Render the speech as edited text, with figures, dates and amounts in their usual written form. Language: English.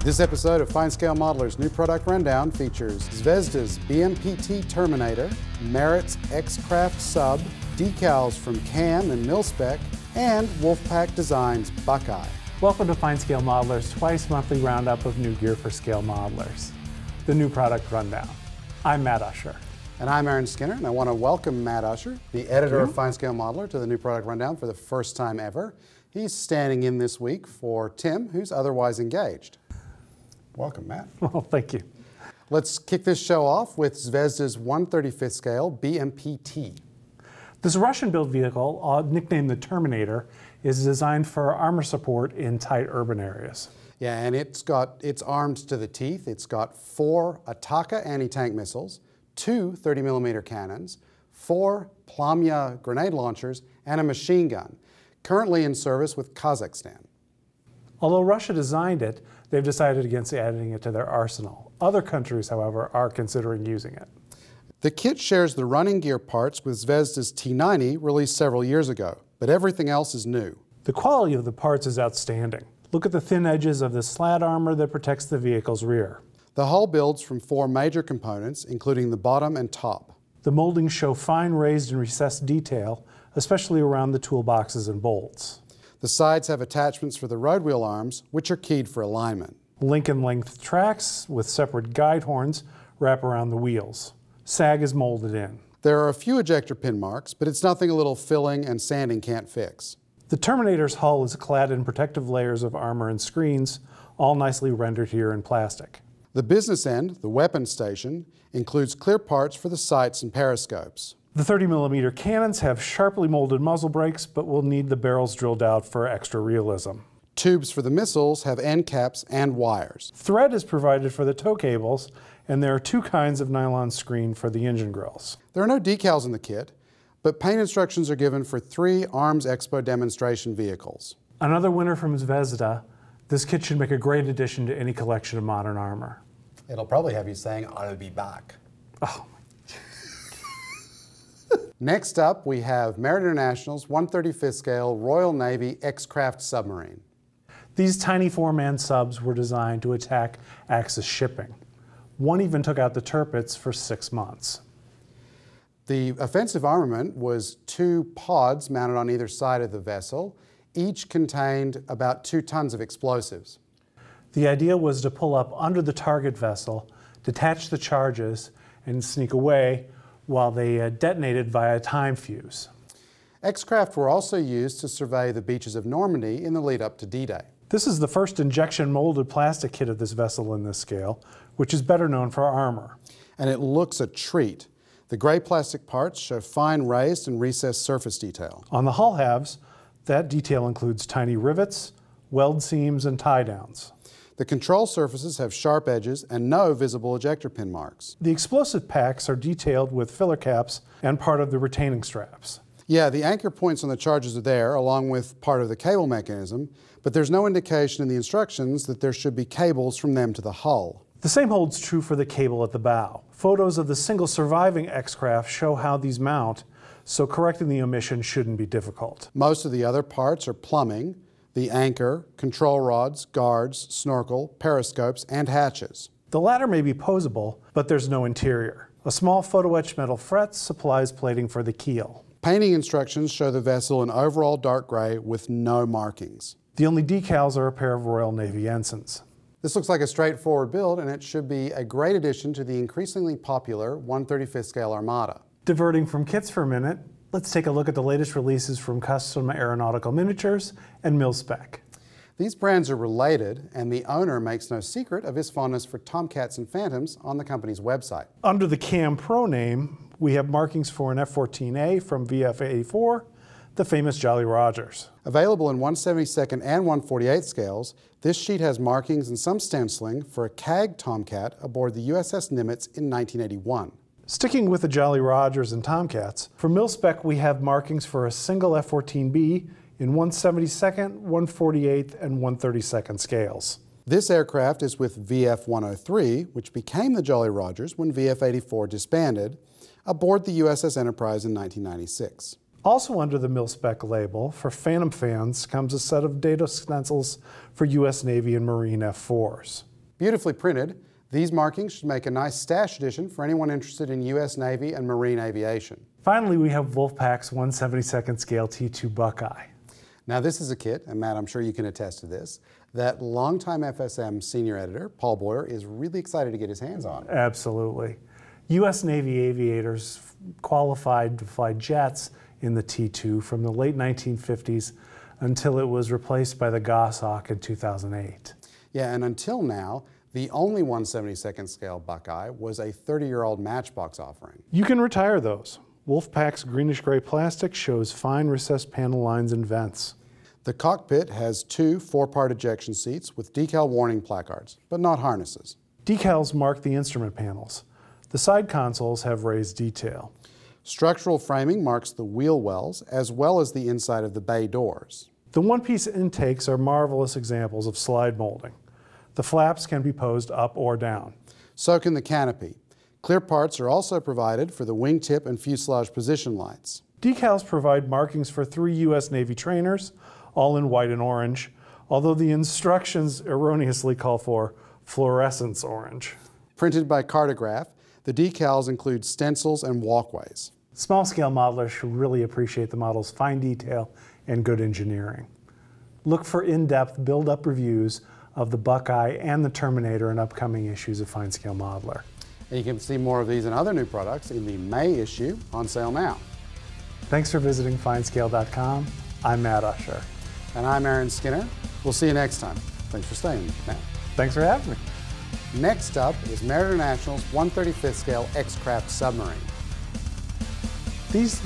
This episode of FineScale Modeler's new product rundown features Zvezda's BMPT Terminator, Merit's X-Craft Sub, decals from CAM and Milspec, and Wolfpack Designs Buckeye. Welcome to FineScale Modeler's twice-monthly roundup of new gear for scale modelers, the new product rundown. I'm Matt Usher. And I'm Aaron Skinner, and I want to welcome Matt Usher, the editor of FineScale Modeler, to the new product rundown for the first time ever. He's standing in this week for Tim, who's otherwise engaged. Welcome, Matt. Well, thank you. Let's kick this show off with Zvezda's 1/35th scale BMPT. This Russian-built vehicle, nicknamed the Terminator, is designed for armor support in tight urban areas. Yeah, and it's armed to the teeth. It's got 4 Outtake anti-tank missiles, 2 30mm cannons, 4 Plamya grenade launchers, and a machine gun, currently in service with Kazakhstan. Although Russia designed it, they've decided against adding it to their arsenal. Other countries, however, are considering using it. The kit shares the running gear parts with Zvezda's T90, released several years ago, but everything else is new. The quality of the parts is outstanding. Look at the thin edges of the slat armor that protects the vehicle's rear. The hull builds from 4 major components, including the bottom and top. The moldings show fine raised and recessed detail, especially around the toolboxes and bolts. The sides have attachments for the road wheel arms, which are keyed for alignment. Lincoln-length tracks with separate guide horns wrap around the wheels. Sag is molded in. There are a few ejector pin marks, but it's nothing a little filling and sanding can't fix. The Terminator's hull is clad in protective layers of armor and screens, all nicely rendered here in plastic. The business end, the weapons station, includes clear parts for the sights and periscopes. The 30mm cannons have sharply molded muzzle brakes, but will need the barrels drilled out for extra realism. Tubes for the missiles have end caps and wires. Thread is provided for the tow cables, and there are 2 kinds of nylon screen for the engine grills. There are no decals in the kit, but paint instructions are given for 3 Arms Expo demonstration vehicles. Another winner from Zvezda, this kit should make a great addition to any collection of modern armor. It'll probably have you saying, "I'll be back." Oh. Next up, we have Merit International's 1/35th scale Royal Navy X-Craft Submarine. These tiny 4-man subs were designed to attack Axis shipping. One even took out the Tirpitz for 6 months. The offensive armament was 2 pods mounted on either side of the vessel. Each contained about 2 tons of explosives. The idea was to pull up under the target vessel, detach the charges, and sneak away while they detonated via time fuse. X-Craft were also used to survey the beaches of Normandy in the lead up to D-Day. This is the first injection molded plastic kit of this vessel in this scale, which is better known for armor. And it looks a treat. The gray plastic parts show fine raised and recessed surface detail. On the hull halves, that detail includes tiny rivets, weld seams, and tie downs. The control surfaces have sharp edges and no visible ejector pin marks. The explosive packs are detailed with filler caps and part of the retaining straps. Yeah, the anchor points on the charges are there, along with part of the cable mechanism, but there's no indication in the instructions that there should be cables from them to the hull. The same holds true for the cable at the bow. Photos of the single surviving X-Craft show how these mount, so correcting the omission shouldn't be difficult. Most of the other parts are plumbing, the anchor, control rods, guards, snorkel, periscopes, and hatches. The latter may be posable, but there's no interior. A small photo-etched metal fret supplies plating for the keel. Painting instructions show the vessel in overall dark gray with no markings. The only decals are a pair of Royal Navy ensigns. This looks like a straightforward build, and it should be a great addition to the increasingly popular 1/35th scale Armada. Diverting from kits for a minute, let's take a look at the latest releases from Custom Aeronautical Miniatures and Milspec. These brands are related, and the owner makes no secret of his fondness for Tomcats and Phantoms on the company's website. Under the CAM Pro name, we have markings for an F-14A from VF-84, the famous Jolly Rogers. Available in 1/72nd and 1/48th scales, this sheet has markings and some stenciling for a CAG Tomcat aboard the USS Nimitz in 1981. Sticking with the Jolly Rogers and Tomcats, for Milspec we have markings for a single F-14B in 1/72nd, 1/48th, and 1/32nd scales. This aircraft is with VF-103, which became the Jolly Rogers when VF-84 disbanded, aboard the USS Enterprise in 1996. Also under the Milspec label, for Phantom fans, comes a set of data stencils for U.S. Navy and Marine F-4s. Beautifully printed, these markings should make a nice stash edition for anyone interested in U.S. Navy and Marine aviation. Finally, we have Wolfpack's 1/72nd scale T2 Buckeye. Now this is a kit, and Matt, I'm sure you can attest to this, that longtime FSM senior editor, Paul Boyer, is really excited to get his hands on. Absolutely. U.S. Navy aviators qualified to fly jets in the T2 from the late 1950s until it was replaced by the Goshawk in 2008. Yeah, and until now, the only 1/72nd scale Buckeye was a 30-year-old Matchbox offering. You can retire those. Wolfpack's greenish-gray plastic shows fine recessed panel lines and vents. The cockpit has two 4-part ejection seats with decal warning placards, but not harnesses. Decals mark the instrument panels. The side consoles have raised detail. Structural framing marks the wheel wells as well as the inside of the bay doors. The one-piece intakes are marvelous examples of slide molding. The flaps can be posed up or down. So can the canopy. Clear parts are also provided for the wingtip and fuselage position lights. Decals provide markings for 3 U.S. Navy trainers, all in white and orange, although the instructions erroneously call for fluorescence orange. Printed by Cartograph, the decals include stencils and walkways. Small-scale modelers should really appreciate the model's fine detail and good engineering. Look for in-depth build-up reviews of the Buckeye and the Terminator in upcoming issues of FineScale Modeler. And you can see more of these and other new products in the May issue, on sale now. Thanks for visiting FineScale.com. I'm Matt Usher. And I'm Aaron Skinner. We'll see you next time. Thanks for staying, Matt. Thanks for having me. Next up is Merritt International's 1/35th scale X-Craft Submarine. These